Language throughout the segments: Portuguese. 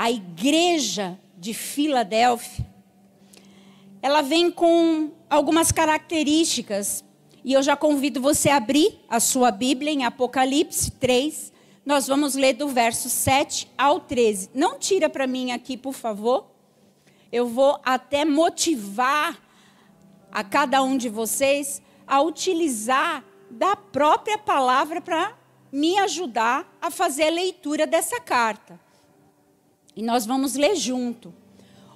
a igreja de Filadélfia, ela vem com algumas características. E eu já convido você a abrir a sua Bíblia em Apocalipse 3. Nós vamos ler do verso 7 ao 13. Não tira para mim aqui, por favor. Eu vou até motivar a cada um de vocês a utilizar da própria palavra para me ajudar a fazer a leitura dessa carta. E nós vamos ler junto.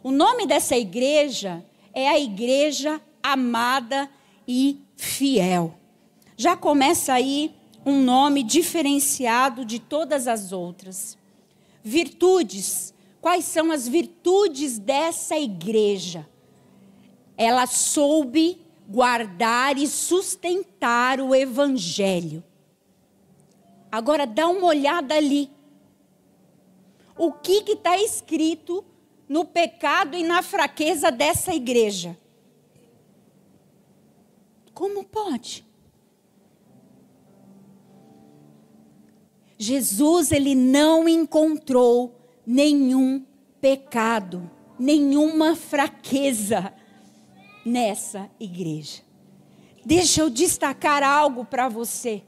O nome dessa igreja é a igreja amada e fiel. Já começa aí um nome diferenciado de todas as outras. Virtudes. Quais são as virtudes dessa igreja? Ela soube guardar e sustentar o evangelho. Agora dá uma olhada ali. O que está escrito no pecado e na fraqueza dessa igreja? Como pode? Jesus, ele não encontrou nenhum pecado, nenhuma fraqueza nessa igreja. Deixa eu destacar algo para você.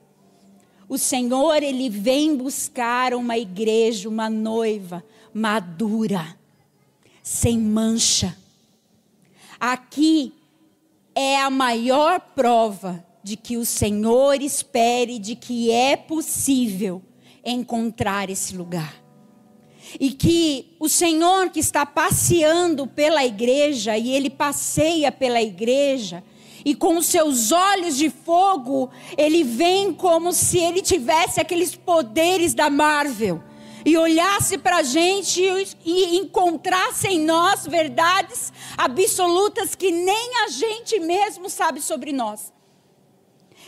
O Senhor, ele vem buscar uma igreja, uma noiva madura, sem mancha. Aqui é a maior prova de que o Senhor espere, de que é possível encontrar esse lugar. E que o Senhor que está passeando pela igreja, e Ele passeia pela igreja, e com os seus olhos de fogo, Ele vem como se Ele tivesse aqueles poderes da Marvel, e olhasse para a gente e encontrasse em nós verdades absolutas que nem a gente mesmo sabe sobre nós.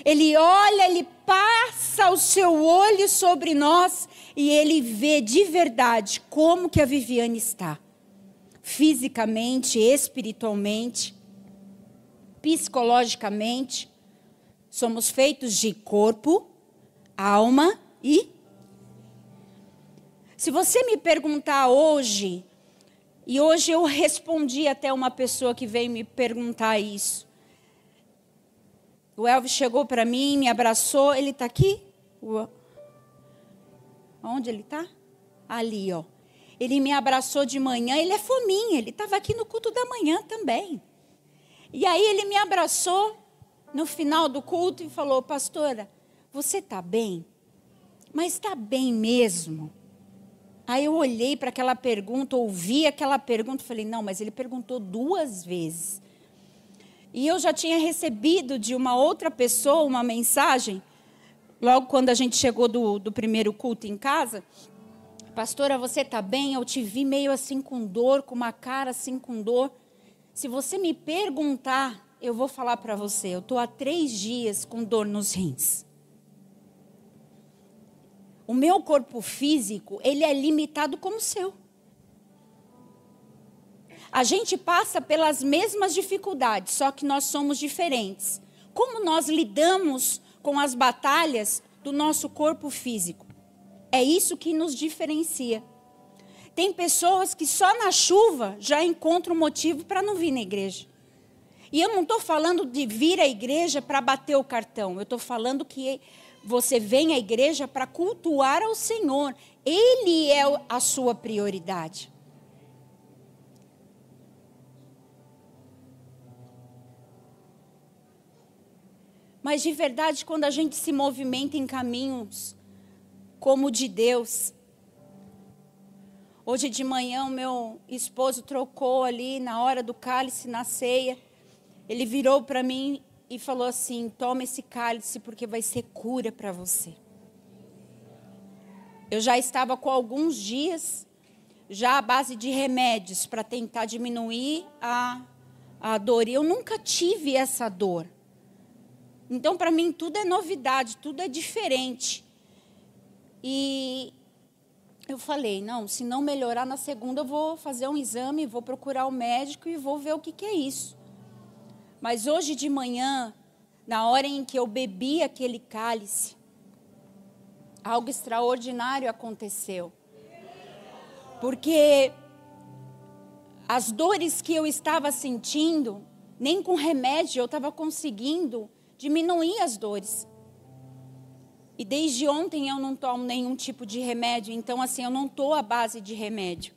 Ele olha, ele passa o seu olho sobre nós e ele vê de verdade como que a Viviane está. Fisicamente, espiritualmente, psicologicamente. Somos feitos de corpo, alma e... Se você me perguntar hoje, e hoje eu respondi até uma pessoa que veio me perguntar isso. O Elvis chegou para mim, me abraçou, ele está aqui? Onde ele está? Ali, ó. Ele me abraçou de manhã, ele é fominha, ele estava aqui no culto da manhã também. E aí ele me abraçou no final do culto e falou: pastora, você está bem? Mas está bem mesmo? Aí eu olhei para aquela pergunta, ouvi aquela pergunta, falei: não, mas ele perguntou 2 vezes. E eu já tinha recebido de uma outra pessoa uma mensagem, logo quando a gente chegou do primeiro culto em casa: pastora, você está bem? Eu te vi meio assim com dor, com uma cara assim com dor. Se você me perguntar, eu vou falar para você, eu estou há 3 dias com dor nos rins. O meu corpo físico, ele é limitado como o seu. A gente passa pelas mesmas dificuldades, só que nós somos diferentes. Como nós lidamos com as batalhas do nosso corpo físico? É isso que nos diferencia. Tem pessoas que só na chuva já encontram motivo para não vir na igreja. E eu não estou falando de vir à igreja para bater o cartão. Eu estou falando que você vem à igreja para cultuar ao Senhor. Ele é a sua prioridade. Mas de verdade, quando a gente se movimenta em caminhos como o de Deus. Hoje de manhã o meu esposo trocou ali na hora do cálice, na ceia. Ele virou para mim e falou assim: toma esse cálice porque vai ser cura para você. Eu já estava com alguns dias, já à base de remédios para tentar diminuir a dor. E eu nunca tive essa dor. Então, para mim, tudo é novidade, tudo é diferente. E eu falei: não, se não melhorar na segunda, eu vou fazer um exame, vou procurar o médico e vou ver o que é isso. Mas hoje de manhã, na hora em que eu bebi aquele cálice, algo extraordinário aconteceu. Porque as dores que eu estava sentindo, nem com remédio eu estava conseguindo diminuir as dores. E desde ontem eu não tomo nenhum tipo de remédio, então assim, eu não estou à base de remédio.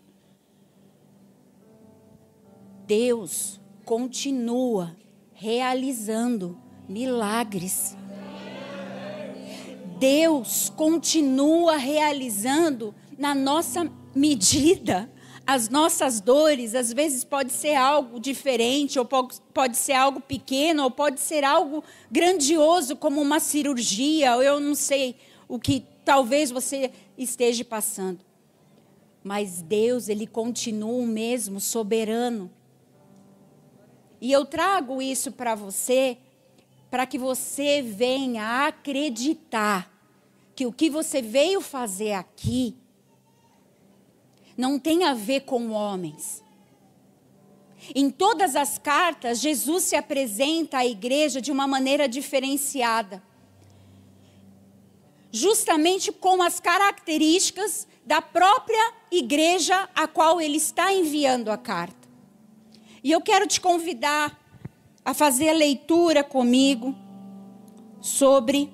Deus continua realizando milagres. Deus continua realizando na nossa medida. As nossas dores, às vezes pode ser algo diferente, ou pode ser algo pequeno, ou pode ser algo grandioso, como uma cirurgia, ou eu não sei o que talvez você esteja passando. Mas Deus, Ele continua o mesmo, soberano. E eu trago isso para você, para que você venha acreditar que o que você veio fazer aqui não tem a ver com homens. Em todas as cartas, Jesus se apresenta à igreja de uma maneira diferenciada. Justamente com as características da própria igreja a qual ele está enviando a carta. E eu quero te convidar a fazer a leitura comigo sobre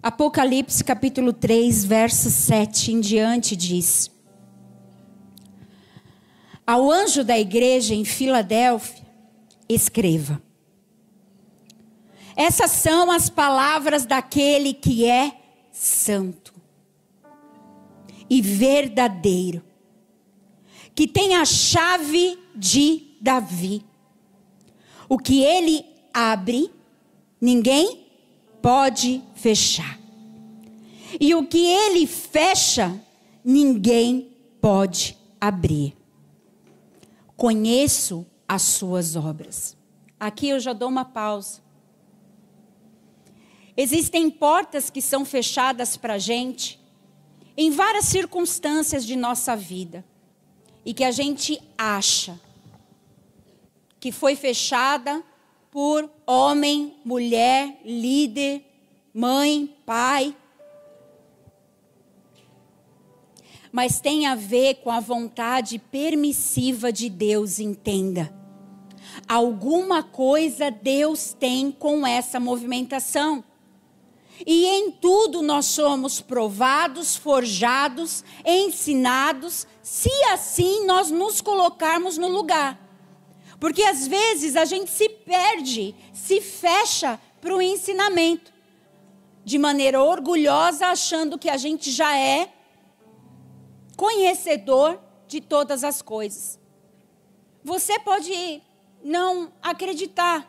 Apocalipse capítulo 3, verso 7 em diante diz: Ao anjo da igreja em Filadélfia, escreva: Essas são as palavras daquele que é santo e verdadeiro, que tem a chave de Davi. O que ele abre, ninguém pode fechar. E o que ele fecha, ninguém pode abrir. Conheço as suas obras. Aqui eu já dou uma pausa. Existem portas que são fechadas para a gente em várias circunstâncias de nossa vida. E que a gente acha que foi fechada por homem, mulher, líder, mãe, pai. Mas tem a ver com a vontade permissiva de Deus, entenda. Alguma coisa Deus tem com essa movimentação. E em tudo nós somos provados, forjados, ensinados, se assim nós nos colocarmos no lugar. Porque às vezes a gente se perde, se fecha para o ensinamento. De maneira orgulhosa, achando que a gente já é conhecedor de todas as coisas. Você pode não acreditar,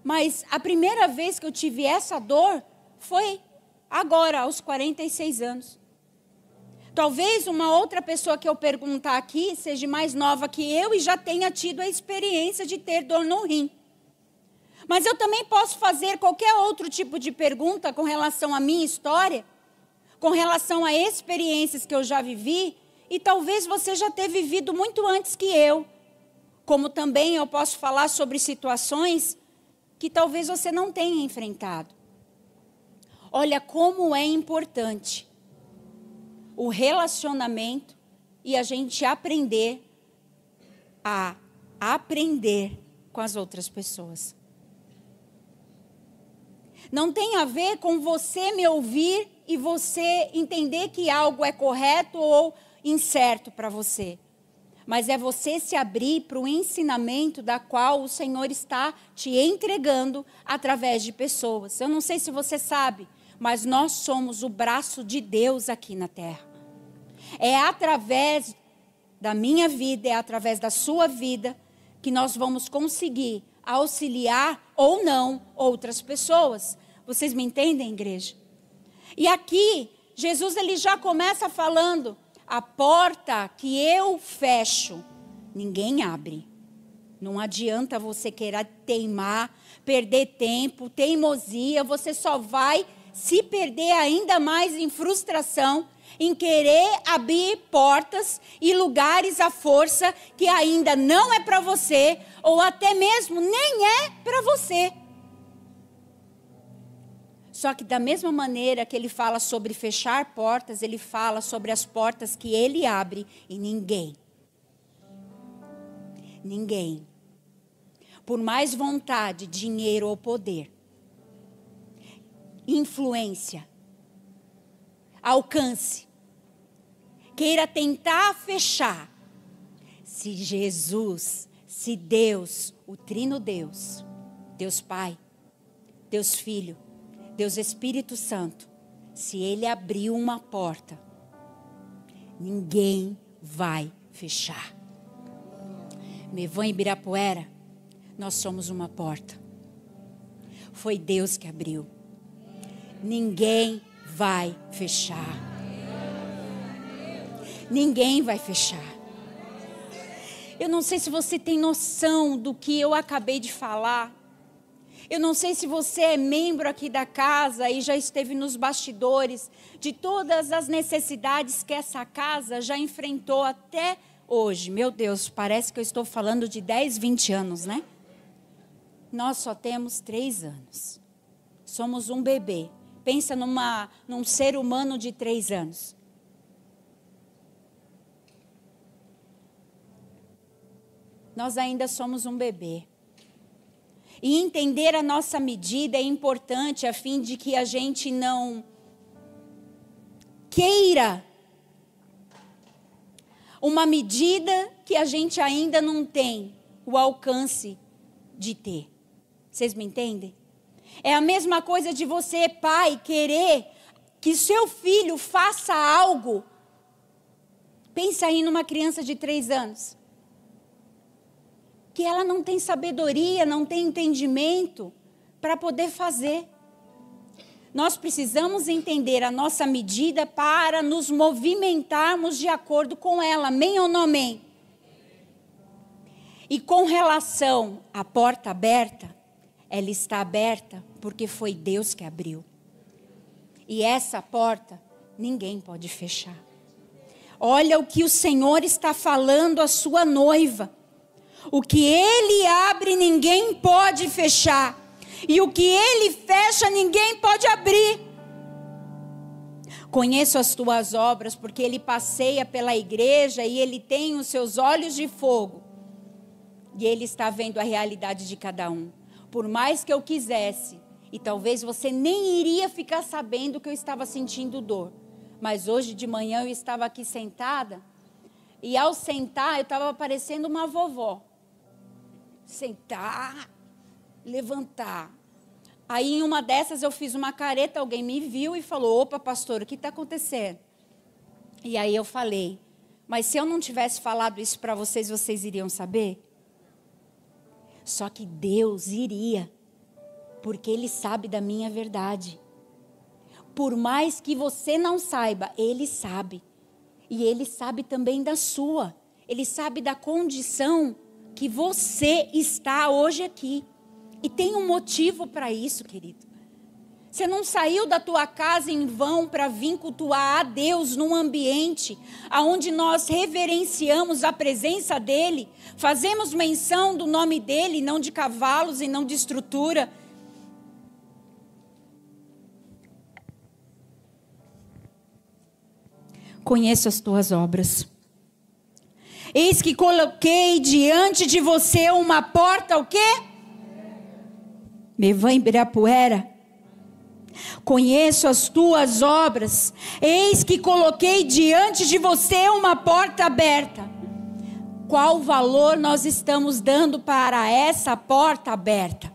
mas a primeira vez que eu tive essa dor foi agora, aos 46 anos. Talvez uma outra pessoa que eu perguntar aqui seja mais nova que eu e já tenha tido a experiência de ter dor no rim. Mas eu também posso fazer qualquer outro tipo de pergunta com relação à minha história, com relação a experiências que eu já vivi, e talvez você já tenha vivido muito antes que eu. Como também eu posso falar sobre situações que talvez você não tenha enfrentado. Olha como é importante o relacionamento e a gente aprender a aprender com as outras pessoas. Não tem a ver com você me ouvir e você entender que algo é correto ou incerto para você. Mas é você se abrir para o ensinamento da qual o Senhor está te entregando através de pessoas. Eu não sei se você sabe, mas nós somos o braço de Deus aqui na terra. É através da minha vida, é através da sua vida, que nós vamos conseguir auxiliar ou não outras pessoas. Vocês me entendem, igreja? E aqui, Jesus ele já começa falando, a porta que eu fecho, ninguém abre. Não adianta você querer teimar, perder tempo, teimosia, você só vai se perder ainda mais em frustração, em querer abrir portas e lugares à força que ainda não é para você, ou até mesmo nem é para você. Só que da mesma maneira que ele fala sobre fechar portas, ele fala sobre as portas que ele abre e ninguém, por mais vontade, dinheiro ou poder, influência, alcance, queira tentar fechar, se Jesus, se Deus, o Trino Deus, Deus Pai, Deus Filho, Deus Espírito Santo, se Ele abriu uma porta, ninguém vai fechar. Mevan e Ibirapuera, nós somos uma porta. Foi Deus que abriu. Ninguém vai fechar. Ninguém vai fechar. Eu não sei se você tem noção do que eu acabei de falar. Eu não sei se você é membro aqui da casa e já esteve nos bastidores de todas as necessidades que essa casa já enfrentou até hoje. Meu Deus, parece que eu estou falando de 10, 20 anos, né? Nós só temos 3 anos. Somos um bebê. Pensa num ser humano de 3 anos. Nós ainda somos um bebê. E entender a nossa medida é importante a fim de que a gente não queira uma medida que a gente ainda não tem o alcance de ter. Vocês me entendem? É a mesma coisa de você, pai, querer que seu filho faça algo. Pensa aí numa criança de 3 anos. Que ela não tem sabedoria, não tem entendimento para poder fazer. Nós precisamos entender a nossa medida para nos movimentarmos de acordo com ela. Amém ou não amém? E com relação à porta aberta, ela está aberta porque foi Deus que abriu. E essa porta ninguém pode fechar. Olha o que o Senhor está falando à sua noiva. O que Ele abre, ninguém pode fechar. E o que Ele fecha, ninguém pode abrir. Conheço as tuas obras, porque Ele passeia pela igreja e Ele tem os seus olhos de fogo. E Ele está vendo a realidade de cada um. Por mais que eu quisesse, e talvez você nem iria ficar sabendo que eu estava sentindo dor. Mas hoje de manhã eu estava aqui sentada, e ao sentar eu estava parecendo uma vovó. Sentar, levantar. Aí em uma dessas eu fiz uma careta, alguém me viu e falou: opa, pastor, o que está acontecendo? E aí eu falei: mas se eu não tivesse falado isso para vocês, vocês iriam saber? Só que Deus iria, porque Ele sabe da minha verdade. Por mais que você não saiba, Ele sabe. E Ele sabe também da sua. Ele sabe da condição que você está hoje aqui. E tem um motivo para isso, querido. Você não saiu da tua casa em vão para vir cultuar a Deus num ambiente onde nós reverenciamos a presença dEle, fazemos menção do nome dEle, não de cavalos e não de estrutura. Conheço as tuas obras. Eis que coloquei diante de você uma porta, o quê? Mevan e Ibirapuera. Conheço as tuas obras. Eis que coloquei diante de você uma porta aberta. Qual valor nós estamos dando para essa porta aberta?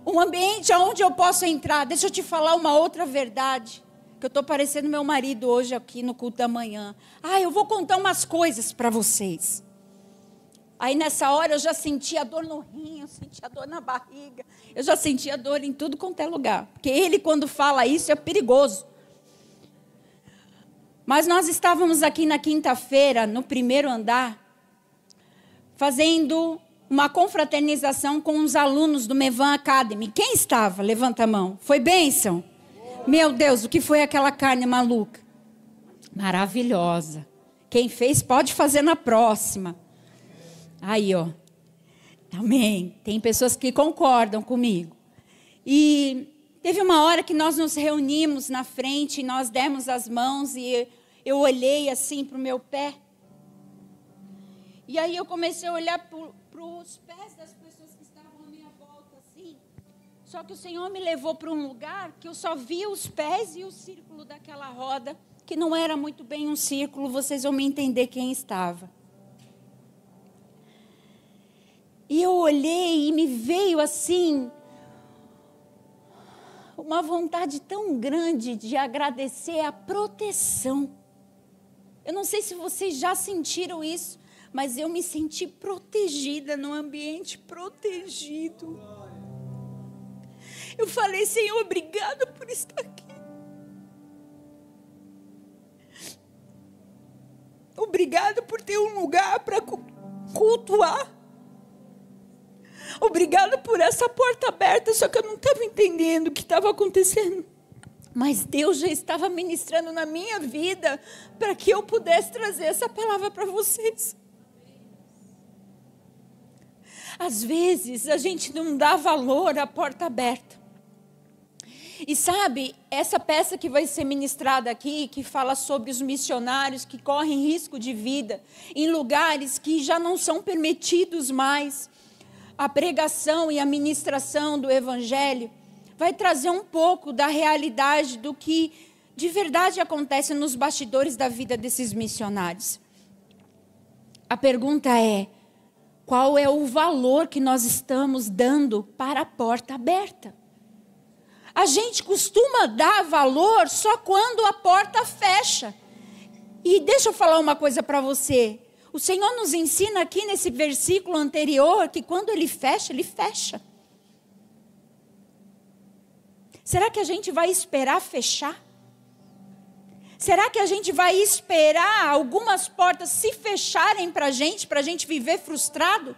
Um ambiente onde eu posso entrar. Deixa eu te falar uma outra verdade. Que eu estou parecendo meu marido hoje aqui no culto da manhã. Eu vou contar umas coisas para vocês. Aí nessa hora eu já sentia dor no rim, eu sentia dor na barriga. Eu já sentia dor em tudo quanto é lugar. Porque ele, quando fala isso, é perigoso. Mas nós estávamos aqui na quinta-feira, no primeiro andar, fazendo uma confraternização com os alunos do Mevan Academy. Quem estava? Levanta a mão. Foi bênção? Meu Deus, o que foi aquela carne maluca? Maravilhosa. Quem fez pode fazer na próxima. Aí, ó. Amém. Tem pessoas que concordam comigo. E teve uma hora que nós nos reunimos na frente, nós demos as mãos e eu olhei assim para o meu pé. E aí eu comecei a olhar para os pés das pessoas que estavam à minha volta assim. Só que o Senhor me levou para um lugar que eu só via os pés e o círculo daquela roda, que não era muito bem um círculo, vocês vão me entender quem estava. E eu olhei e me veio assim uma vontade tão grande de agradecer a proteção. Eu não sei se vocês já sentiram isso, mas eu me senti protegida, num ambiente protegido. Eu falei, Senhor, obrigada por estar aqui. Obrigada por ter um lugar para cultuar. Obrigada por essa porta aberta, só que eu não estava entendendo o que estava acontecendo. Mas Deus já estava ministrando na minha vida para que eu pudesse trazer essa palavra para vocês. Às vezes a gente não dá valor à porta aberta. E sabe, essa peça que vai ser ministrada aqui, que fala sobre os missionários que correm risco de vida em lugares que já não são permitidos mais a pregação e a ministração do evangelho, vai trazer um pouco da realidade do que de verdade acontece nos bastidores da vida desses missionários. A pergunta é, qual é o valor que nós estamos dando para a porta aberta? A gente costuma dar valor só quando a porta fecha. E deixa eu falar uma coisa para você. O Senhor nos ensina aqui nesse versículo anterior que quando Ele fecha, Ele fecha. Será que a gente vai esperar fechar? Será que a gente vai esperar algumas portas se fecharem para a gente viver frustrado?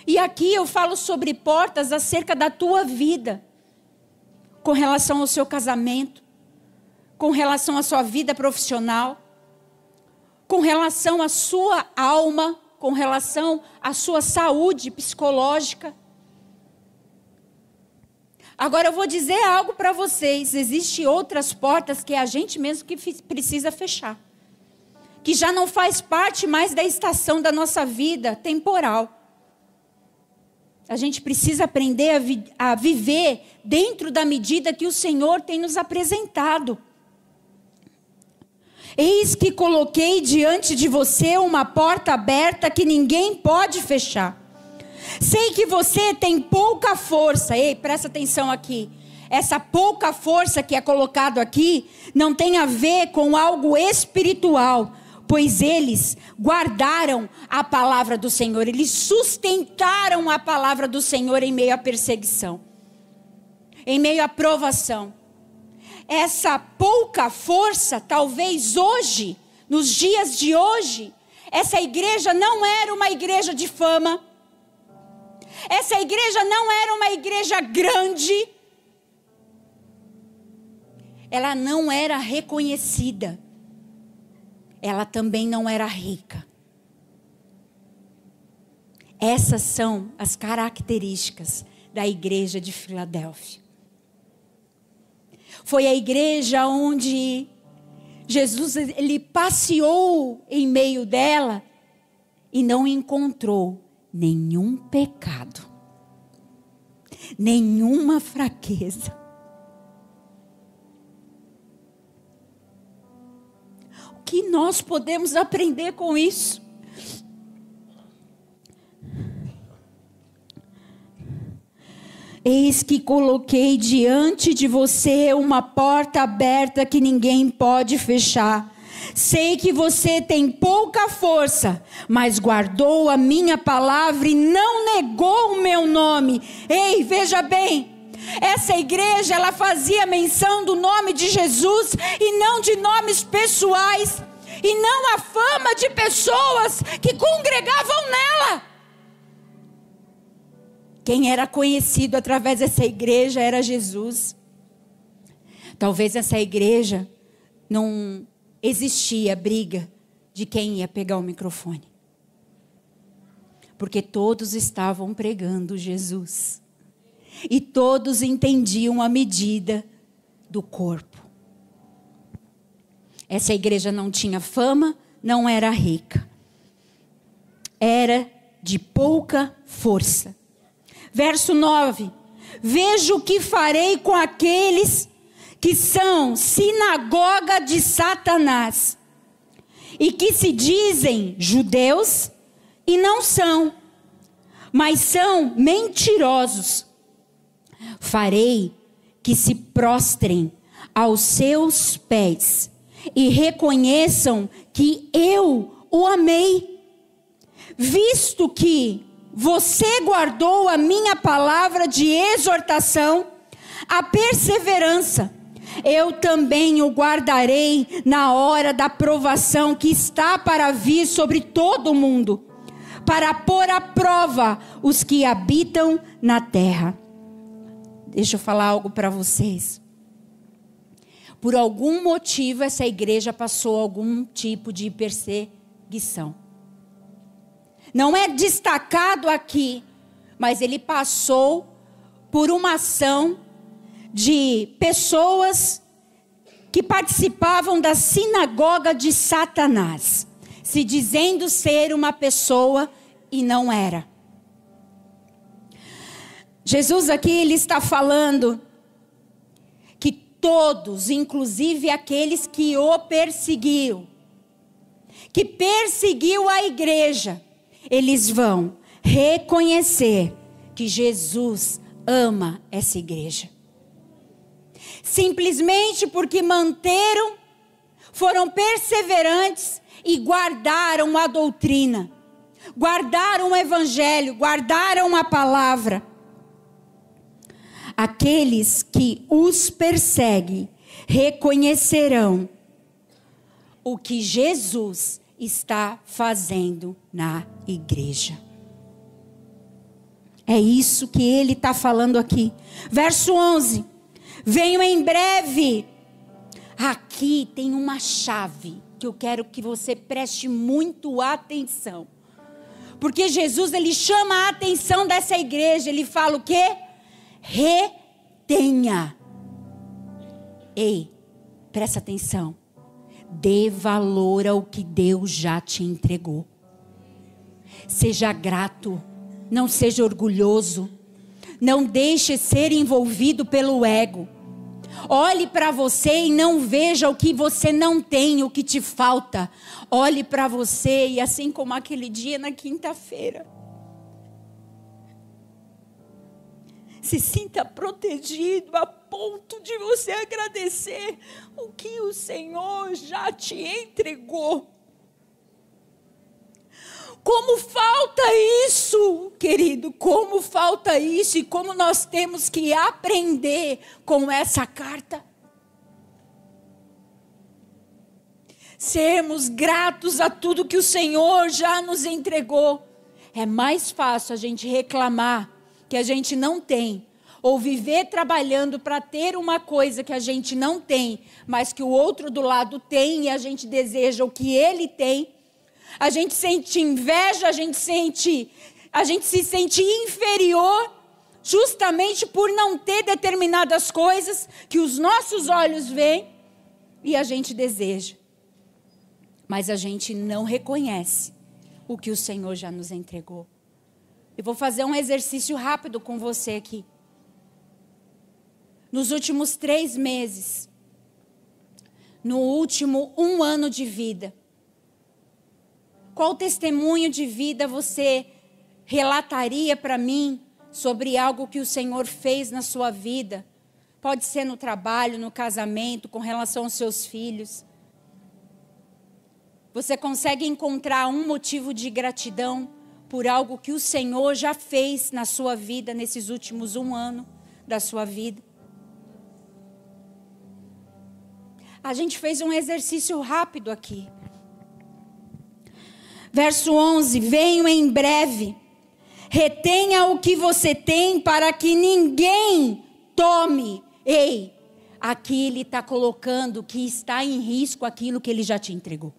E aqui eu falo sobre portas acerca da tua vida, com relação ao seu casamento, com relação à sua vida profissional, com relação à sua alma, com relação à sua saúde psicológica. Agora eu vou dizer algo para vocês, existem outras portas que é a gente mesmo que precisa fechar, que já não faz parte mais da estação da nossa vida temporal. A gente precisa aprender a viver dentro da medida que o Senhor tem nos apresentado. Eis que coloquei diante de você uma porta aberta que ninguém pode fechar. Sei que você tem pouca força. Ei, presta atenção aqui. Essa pouca força que é colocado aqui não tem a ver com algo espiritual, pois eles guardaram a palavra do Senhor. Eles sustentaram a palavra do Senhor em meio à perseguição, em meio à provação. Essa pouca força, talvez hoje, nos dias de hoje, essa igreja não era uma igreja de fama. Essa igreja não era uma igreja grande. Ela não era reconhecida. Ela também não era rica. Essas são as características da igreja de Filadélfia. Foi a igreja onde Jesus ele passeou em meio dela e não encontrou nenhum pecado, nenhuma fraqueza. O que nós podemos aprender com isso? Eis que coloquei diante de você uma porta aberta que ninguém pode fechar. Sei que você tem pouca força, mas guardou a minha palavra e não negou o meu nome. Ei, veja bem, essa igreja ela fazia menção do nome de Jesus e não de nomes pessoais, e não a fama de pessoas que congregavam nela. Quem era conhecido através dessa igreja era Jesus. Talvez nessa igreja não existia briga de quem ia pegar o microfone, porque todos estavam pregando Jesus. e todos entendiam a medida do corpo. Essa igreja não tinha fama, não era rica. Era de pouca força. Verso 9. Vejo o que farei com aqueles que são sinagoga de Satanás e que se dizem judeus e não são, mas são mentirosos. Farei que se prostrem aos seus pés e reconheçam que eu o amei, visto que você guardou a minha palavra de exortação, a perseverança, eu também o guardarei na hora da provação que está para vir sobre todo o mundo, para pôr à prova os que habitam na terra. Deixa eu falar algo para vocês. Por algum motivo essa igreja passou algum tipo de perseguição. Não é destacado aqui, mas ele passou por uma ação de pessoas que participavam da sinagoga de Satanás, se dizendo ser uma pessoa e não era. Jesus aqui ele está falando que todos, inclusive aqueles que o perseguiam, que perseguiu a igreja, eles vão reconhecer que Jesus ama essa igreja. Simplesmente porque foram perseverantes e guardaram a doutrina, guardaram o evangelho, guardaram a palavra. Aqueles que os perseguem reconhecerão o que Jesus está fazendo na igreja. É isso que ele está falando aqui. Verso 11. Venho em breve. Aqui tem uma chave que eu quero que você preste muito atenção. Porque Jesus ele chama a atenção dessa igreja. Ele fala o quê? Retenha. Ei, presta atenção. Dê valor ao que Deus já te entregou. Seja grato. Não seja orgulhoso. Não deixe ser envolvido pelo ego. Olhe para você e não veja o que você não tem, o que te falta. Olhe para você e assim como aquele dia na quinta-feira, se sinta protegido a ponto de você agradecer o que o Senhor já te entregou. Como falta isso, querido, como falta isso e como nós temos que aprender com essa carta. Sermos gratos a tudo que o Senhor já nos entregou. É mais fácil a gente reclamar que a gente não tem, ou viver trabalhando para ter uma coisa que a gente não tem, mas que o outro do lado tem e a gente deseja o que ele tem. A gente sente inveja, a gente se sente inferior, justamente por não ter determinadas coisas que os nossos olhos veem e a gente deseja. Mas a gente não reconhece o que o Senhor já nos entregou. Eu vou fazer um exercício rápido com você aqui. Nos últimos 3 meses, no último 1 ano de vida, qual testemunho de vida você relataria para mim sobre algo que o Senhor fez na sua vida? Pode ser no trabalho, no casamento, com relação aos seus filhos. Você consegue encontrar um motivo de gratidão por algo que o Senhor já fez na sua vida, nesses últimos 1 ano da sua vida? A gente fez um exercício rápido aqui. Verso 11, venho em breve, retenha o que você tem para que ninguém tome. Ei, aqui ele está colocando que está em risco aquilo que ele já te entregou.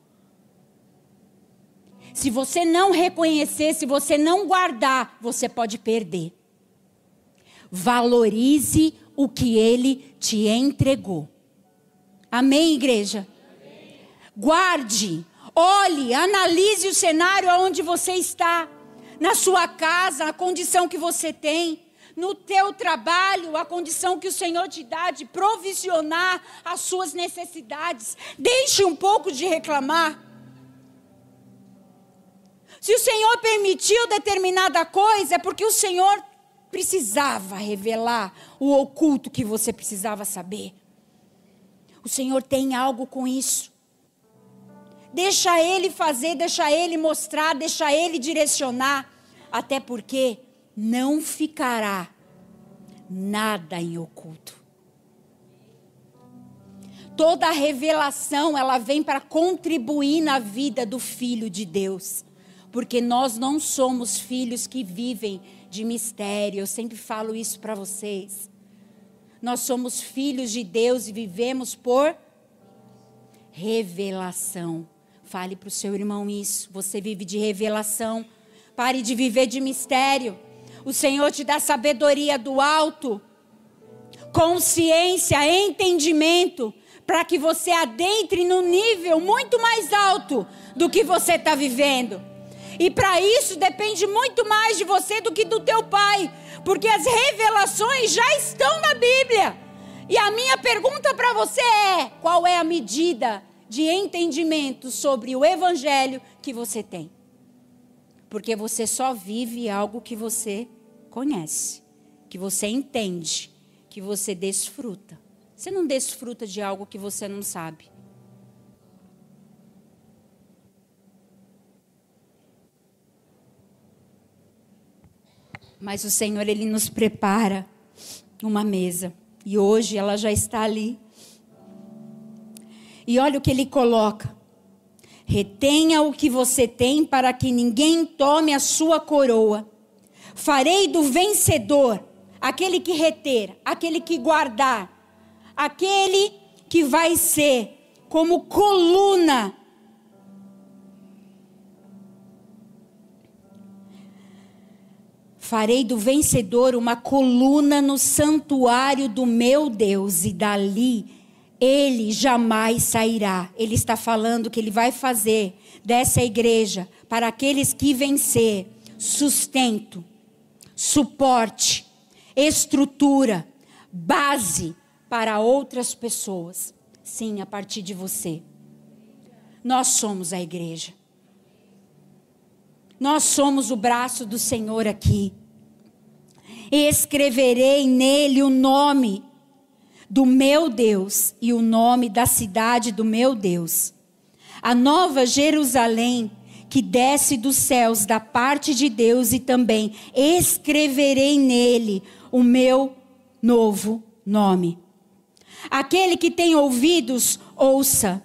Se você não reconhecer, se você não guardar, você pode perder. Valorize o que Ele te entregou. Amém, igreja? Amém. Guarde, olhe, analise o cenário onde você está. Na sua casa, a condição que você tem. No teu trabalho, a condição que o Senhor te dá de provisionar as suas necessidades. Deixe um pouco de reclamar. Se o Senhor permitiu determinada coisa, é porque o Senhor precisava revelar o oculto que você precisava saber. O Senhor tem algo com isso. Deixa Ele fazer, deixa Ele mostrar, deixa Ele direcionar. Até porque não ficará nada em oculto. Toda a revelação, ela vem para contribuir na vida do Filho de Deus. Porque nós não somos filhos que vivem de mistério. Eu sempre falo isso para vocês. Nós somos filhos de Deus e vivemos por revelação. Fale para o seu irmão isso. Você vive de revelação. Pare de viver de mistério. O Senhor te dá sabedoria do alto, consciência, entendimento, para que você adentre num nível muito mais alto do que você está vivendo. E para isso depende muito mais de você do que do teu pai, porque as revelações já estão na Bíblia. E a minha pergunta para você é: qual é a medida de entendimento sobre o Evangelho que você tem? Porque você só vive algo que você conhece, que você entende, que você desfruta. Você não desfruta de algo que você não sabe. Mas o Senhor, Ele nos prepara uma mesa. E hoje ela já está ali. E olha o que Ele coloca. Retenha o que você tem para que ninguém tome a sua coroa. Farei do vencedor, aquele que reter, aquele que guardar, aquele que vai ser como coluna. Farei do vencedor uma coluna no santuário do meu Deus, e dali ele jamais sairá. Ele está falando que ele vai fazer dessa igreja, para aqueles que vencer, sustento, suporte, estrutura, base para outras pessoas. Sim, a partir de você. Nós somos a igreja. Nós somos o braço do Senhor aqui. Escreverei nele o nome do meu Deus e o nome da cidade do meu Deus. A nova Jerusalém que desce dos céus da parte de Deus, e também escreverei nele o meu novo nome. Aquele que tem ouvidos, ouça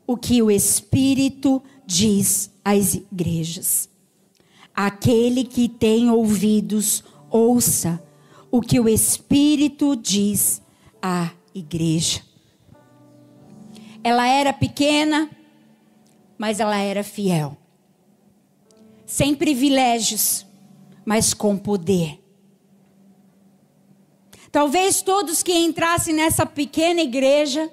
o que o Espírito diz às igrejas. Aquele que tem ouvidos, ouça o que o Espírito diz à igreja. Ela era pequena, mas ela era fiel. Sem privilégios, mas com poder. Talvez todos que entrassem nessa pequena igreja,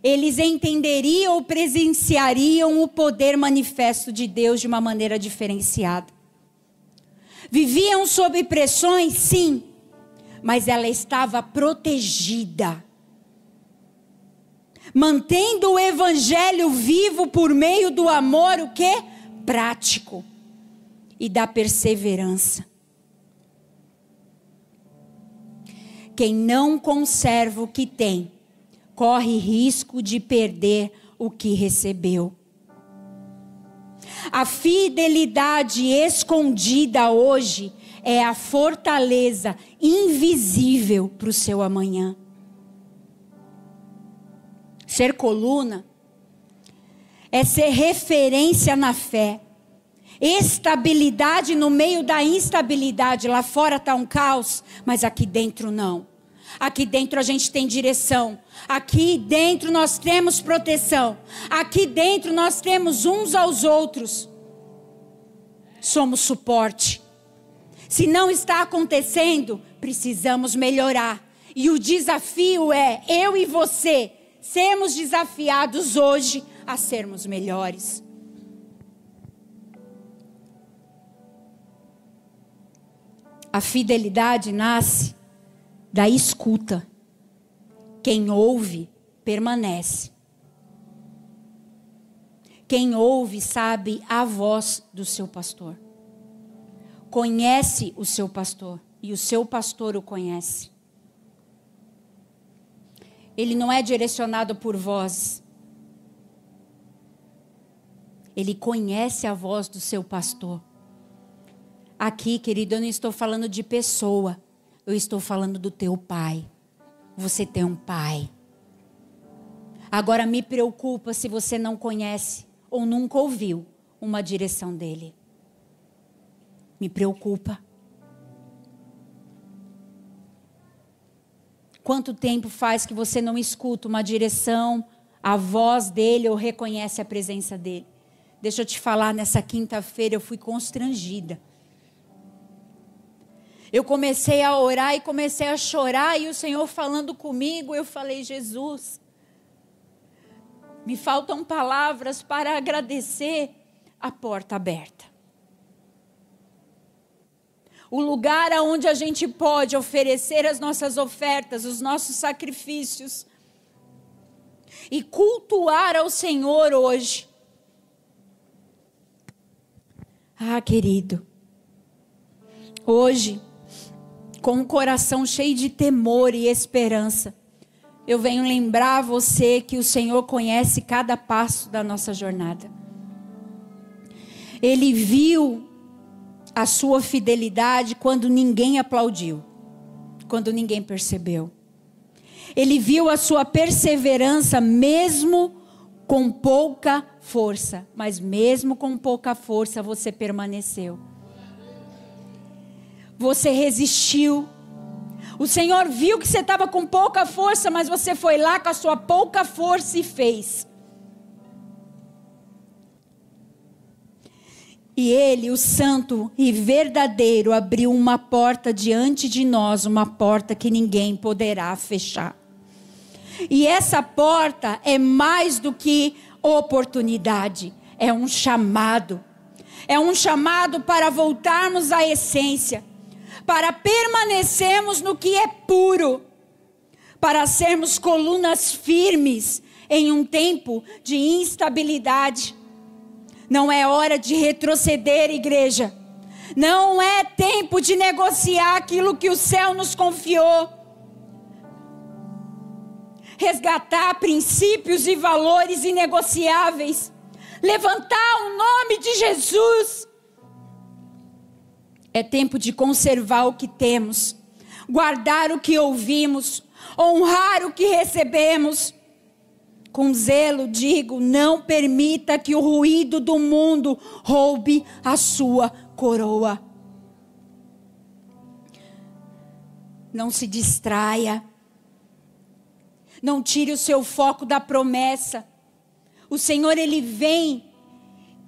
eles entenderiam ou presenciariam o poder manifesto de Deus de uma maneira diferenciada. Viviam sob pressões, sim, mas ela estava protegida. Mantendo o evangelho vivo por meio do amor, o quê? Prático. E da perseverança. Quem não conserva o que tem, corre risco de perder o que recebeu. A fidelidade escondida hoje é a fortaleza invisível para o seu amanhã. Ser coluna é ser referência na fé. Estabilidade no meio da instabilidade. Lá fora está um caos, mas aqui dentro não. Aqui dentro a gente tem direção. Aqui dentro nós temos proteção. Aqui dentro nós temos uns aos outros. Somos suporte. Se não está acontecendo, precisamos melhorar. E o desafio é, eu e você, sermos desafiados hoje a sermos melhores. A fidelidade nasce da escuta. Quem ouve, permanece. Quem ouve sabe a voz do seu pastor. Conhece o seu pastor e o seu pastor o conhece. Ele não é direcionado por vozes. Ele conhece a voz do seu pastor. Aqui, querido, eu não estou falando de pessoa. Eu estou falando do teu pai. Você tem um pai. Agora me preocupa se você não conhece ou nunca ouviu uma direção dele. Me preocupa. Quanto tempo faz que você não escuta uma direção, a voz dele ou reconhece a presença dele? Deixa eu te falar, nessa quinta-feira eu fui constrangida. Eu comecei a orar e comecei a chorar e o Senhor falando comigo, eu falei, Jesus, me faltam palavras para agradecer a porta aberta. O lugar onde a gente pode oferecer as nossas ofertas, os nossos sacrifícios e cultuar ao Senhor hoje. Ah, querido, hoje, com o coração cheio de temor e esperança, eu venho lembrar você que o Senhor conhece cada passo da nossa jornada. Ele viu a sua fidelidade quando ninguém aplaudiu, quando ninguém percebeu. Ele viu a sua perseverança mesmo com pouca força, mas mesmo com pouca força você permaneceu. Você resistiu. O Senhor viu que você estava com pouca força, mas você foi lá com a sua pouca força e fez. E Ele, o santo e verdadeiro, abriu uma porta diante de nós, uma porta que ninguém poderá fechar. E essa porta é mais do que oportunidade, é um chamado. É um chamado para voltarmos à essência, para permanecermos no que é puro, para sermos colunas firmes em um tempo de instabilidade. Não é hora de retroceder, igreja. Não é tempo de negociar aquilo que o céu nos confiou. Resgatar princípios e valores inegociáveis. Levantar o nome de Jesus. É tempo de conservar o que temos, guardar o que ouvimos, honrar o que recebemos. Com zelo digo, não permita que o ruído do mundo roube a sua coroa. Não se distraia. Não tire o seu foco da promessa. O Senhor, Ele vem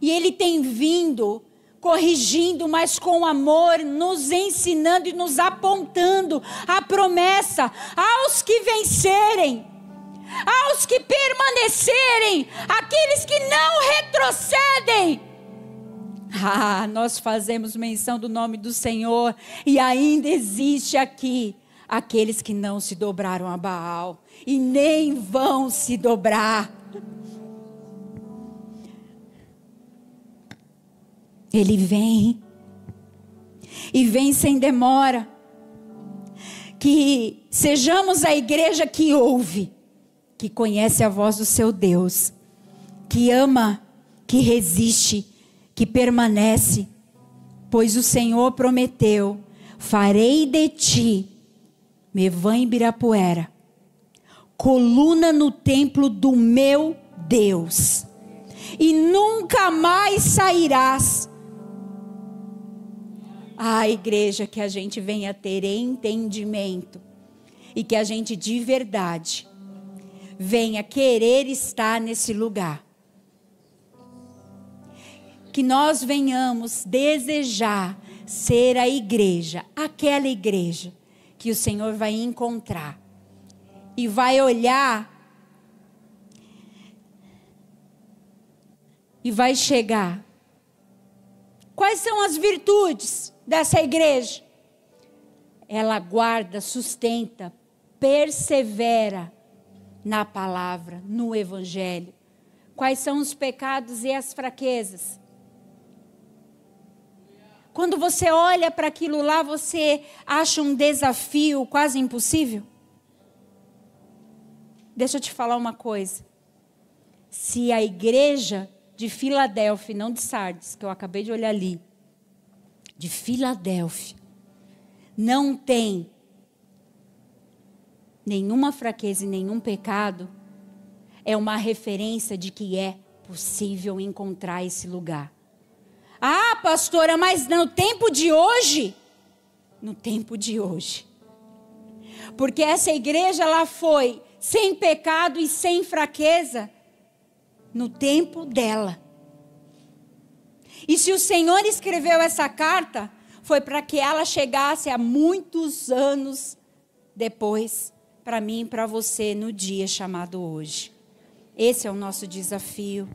e Ele tem vindo corrigindo, mas com amor, nos ensinando e nos apontando a promessa aos que vencerem, aos que permanecerem, aqueles que não retrocedem. Nós fazemos menção do nome do Senhor e ainda existe aqui aqueles que não se dobraram a Baal e nem vão se dobrar. Ele vem, e vem sem demora. Que sejamos a igreja que ouve, que conhece a voz do seu Deus, que ama, que resiste, que permanece, pois o Senhor prometeu: farei de ti, Mevã Ibirapuera, coluna no templo do meu Deus, e nunca mais sairás. Igreja, que a gente venha ter entendimento e que a gente de verdade venha querer estar nesse lugar. Que nós venhamos desejar ser a igreja, aquela igreja que o Senhor vai encontrar e vai olhar e vai chegar. Quais são as virtudes dessa igreja? Ela guarda, sustenta, persevera na palavra, no evangelho. Quais são os pecados e as fraquezas? Quando você olha para aquilo lá, você acha um desafio quase impossível? Deixa eu te falar uma coisa. Se a igreja de Filadélfia, não de Sardes, que eu acabei de olhar ali, de Filadélfia, não tem nenhuma fraqueza e nenhum pecado, é uma referência de que é possível encontrar esse lugar. Ah, pastora, mas no tempo de hoje? No tempo de hoje. Porque essa igreja, ela foi sem pecado e sem fraqueza no tempo dela. E se o Senhor escreveu essa carta, foi para que ela chegasse há muitos anos depois, para mim e para você, no dia chamado hoje. Esse é o nosso desafio.